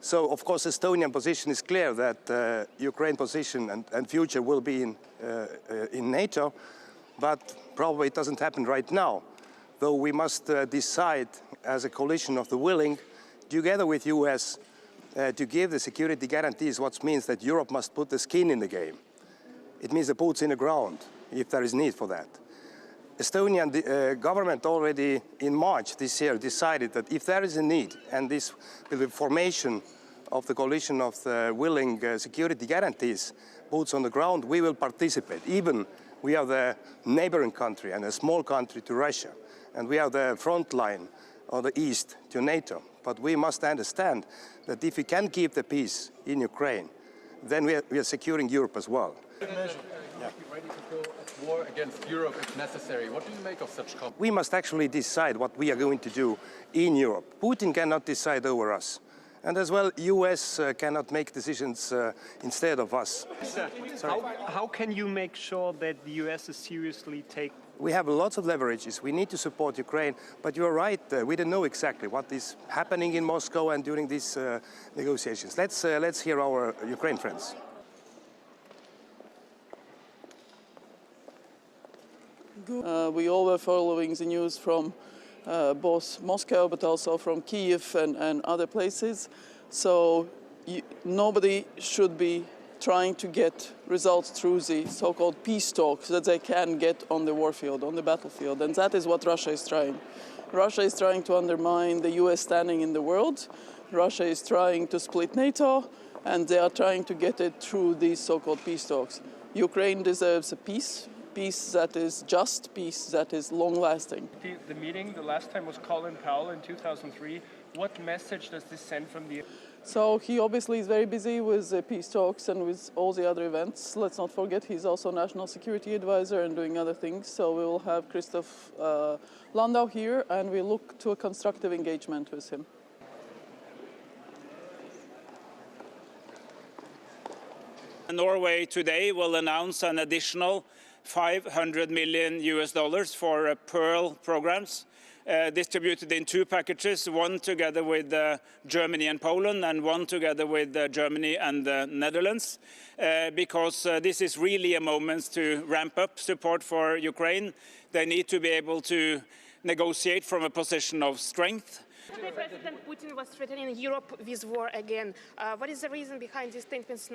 So, of course, Estonian position is clear that Ukraine position and future will be in NATO, but probably it doesn't happen right now. Though we must decide as a coalition of the willing, together with US, to give the security guarantees, what means that Europe must put the skin in the game. It means the boots in the ground, if there is need for that. Estonian government already in March this year decided that if there is a need, and this with the formation of the coalition of the willing security guarantees, boots on the ground, we will participate. Even we are the neighboring country and a small country to Russia, and we are the front line on the east to NATO. But we must understand that if we can keep the peace in Ukraine, then we are securing Europe as well. Ready to go at war against Europe if necessary. What do you make of such comments? We must actually decide what we are going to do in Europe. Putin cannot decide over us. And as well, US cannot make decisions instead of us. How can you make sure that the US is seriously taken? We have lots of leverages. We need to support Ukraine, but you're right. We don't know exactly what is happening in Moscow and during these negotiations. Let's hear our Ukraine friends. We all were following the news from both Moscow but also from Kyiv and other places. So nobody should be trying to get results through the so-called peace talks that they can get on the warfield, on the battlefield. And that is what Russia is trying. Russia is trying to undermine the US standing in the world. Russia is trying to split NATO, and they are trying to get it through these so-called peace talks. Ukraine deserves a peace that is just, peace that is long-lasting. The meeting, the last time was Colin Powell in 2003. What message does this send from the... So he obviously is very busy with the peace talks and with all the other events. Let's not forget he's also National Security Advisor and doing other things. So we will have Christoph Landau here, and we look to a constructive engagement with him. Norway today will announce an additional $500 million for Pearl programs, distributed in 2 packages, one together with Germany and Poland and one together with Germany and the Netherlands, because this is really a moment to ramp up support for Ukraine. They need to be able to negotiate from a position of strength. Today, President Putin was threatening Europe with war again. What is the reason behind these statements now?